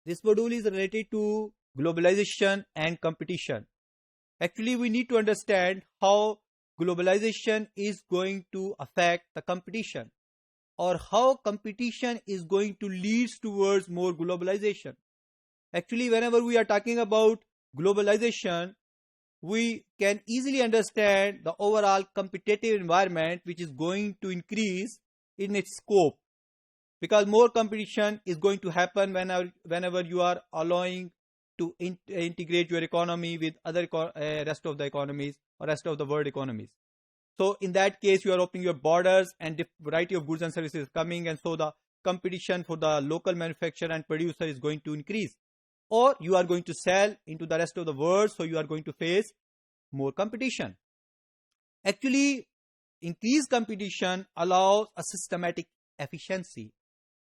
This module is related to globalization and competition. Actually, we need to understand how globalization is going to affect the competition, or how competition is going to lead towards more globalization. Actually, whenever we are talking about globalization, we can easily understand the overall competitive environment which is going to increase in its scope, because more competition is going to happen whenever you are allowing to integrate your economy with other rest of the economies or rest of the world economies. So in that case, you are opening your borders and variety of goods and services coming, and so the competition for the local manufacturer and producer is going to increase. Or you are going to sell into the rest of the world, so you are going to face more competition. Actually, increased competition allows a systematic efficiency.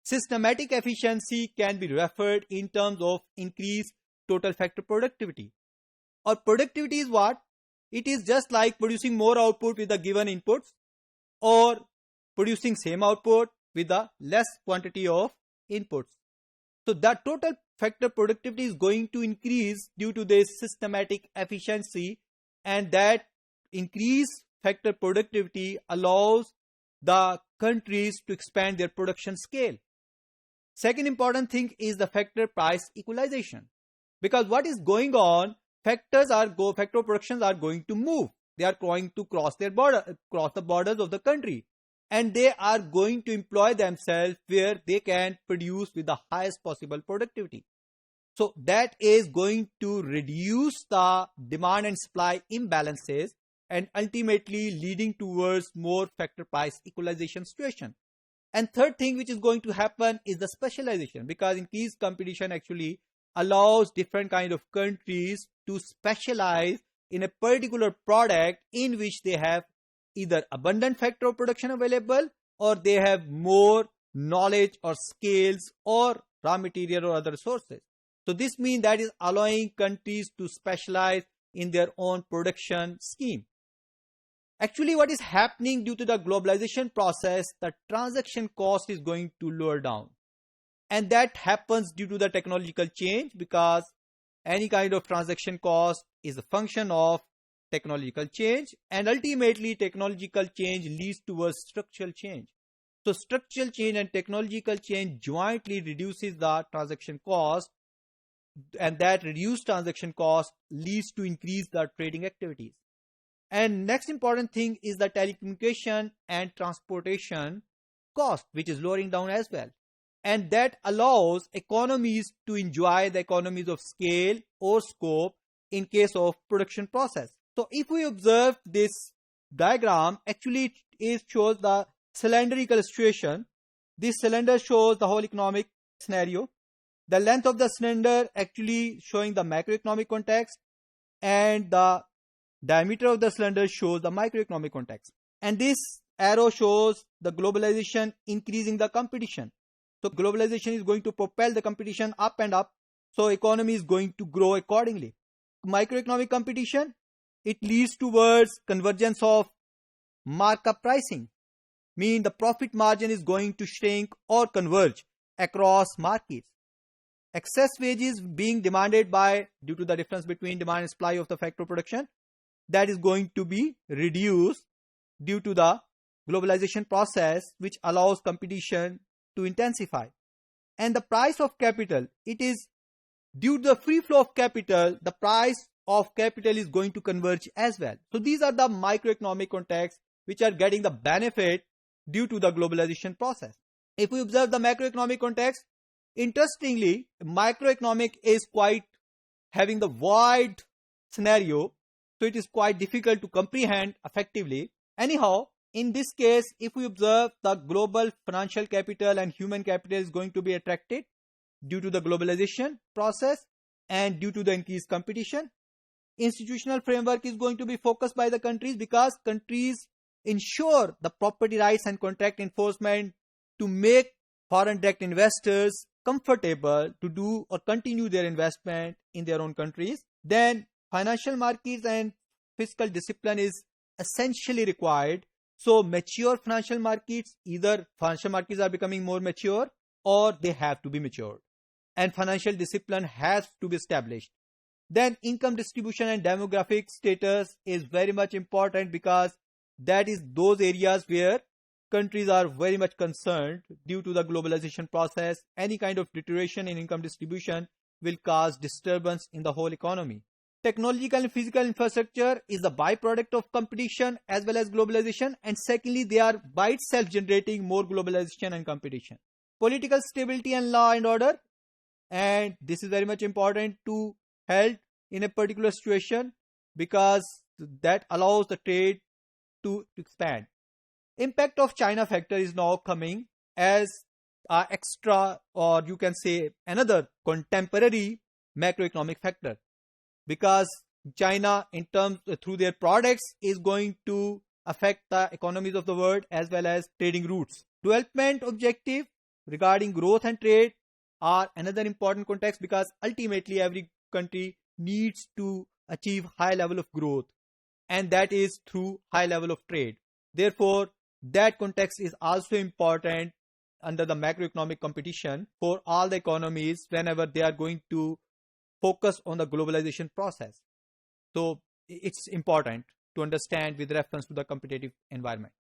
Systematic efficiency can be referred in terms of increased total factor productivity. Or productivity is what? It is just like producing more output with the given inputs, or producing same output with a less quantity of inputs. So that total factor productivity is going to increase due to this systematic efficiency, and that increased factor productivity allows the countries to expand their production scale. Second important thing is the factor price equalization, because what is going on, factor productions are going to move. They are going to cross the borders of the country, and they are going to employ themselves where they can produce with the highest possible productivity. So that is going to reduce the demand and supply imbalances, and ultimately leading towards more factor price equalization situation. And third thing which is going to happen is the specialization, because increased competition actually allows different kind of countries to specialize in a particular product in which they have either abundant factor of production available, or they have more knowledge or skills or raw material or other sources. So this means that is allowing countries to specialize in their own production scheme. Actually, what is happening due to the globalization process, the transaction cost is going to lower down. And that happens due to the technological change, because any kind of transaction cost is a function of technological change, and ultimately technological change leads towards structural change. So structural change and technological change jointly reduces the transaction cost, and that reduced transaction cost leads to increase the trading activities. And next important thing is the telecommunication and transportation cost, which is lowering down as well. And that allows economies to enjoy the economies of scale or scope in case of production process. So if we observe this diagram, actually it shows the cylindrical situation. This cylinder shows the whole economic scenario. The length of the cylinder actually showing the macroeconomic context, and the diameter of the cylinder shows the microeconomic context. And this arrow shows the globalization increasing the competition. So globalization is going to propel the competition up and up. So economy is going to grow accordingly. Microeconomic competition, it leads towards convergence of markup pricing, mean the profit margin is going to shrink or converge across markets. Excess wages being demanded due to the difference between demand and supply of the factor production, that is going to be reduced due to the globalization process, which allows competition to intensify. And the price of capital, it is due to the free flow of capital, the price of capital is going to converge as well. So these are the microeconomic contexts which are getting the benefit due to the globalization process. If we observe the macroeconomic context, interestingly, microeconomic is quite having the wide scenario, so it is quite difficult to comprehend effectively. Anyhow, in this case, if we observe the global financial capital and human capital is going to be attracted due to the globalization process and due to the increased competition. Institutional framework is going to be focused by the countries, because countries ensure the property rights and contract enforcement to make foreign direct investors comfortable to do or continue their investment in their own countries. Then financial markets and fiscal discipline is essentially required. So mature financial markets, either financial markets are becoming more mature or they have to be matured. and financial discipline has to be established. Then income distribution and demographic status is very much important, because that is those areas where countries are very much concerned. Due to the globalization process, any kind of deterioration in income distribution will cause disturbance in the whole economy. Technological and physical infrastructure is the byproduct of competition as well as globalization, and secondly, they are by itself generating more globalization and competition. Political stability and law and order, and this is very much important to held in a particular situation, because that allows the trade to expand. Impact of China factor is now coming as a extra, or you can say another contemporary macroeconomic factor, because China in terms through their products is going to affect the economies of the world as well as trading routes. Development objective regarding growth and trade are another important context, because ultimately every country needs to achieve high level of growth, and that is through high level of trade. Therefore, that context is also important under the macroeconomic competition for all the economies whenever they are going to focus on the globalization process. So it's important to understand with reference to the competitive environment.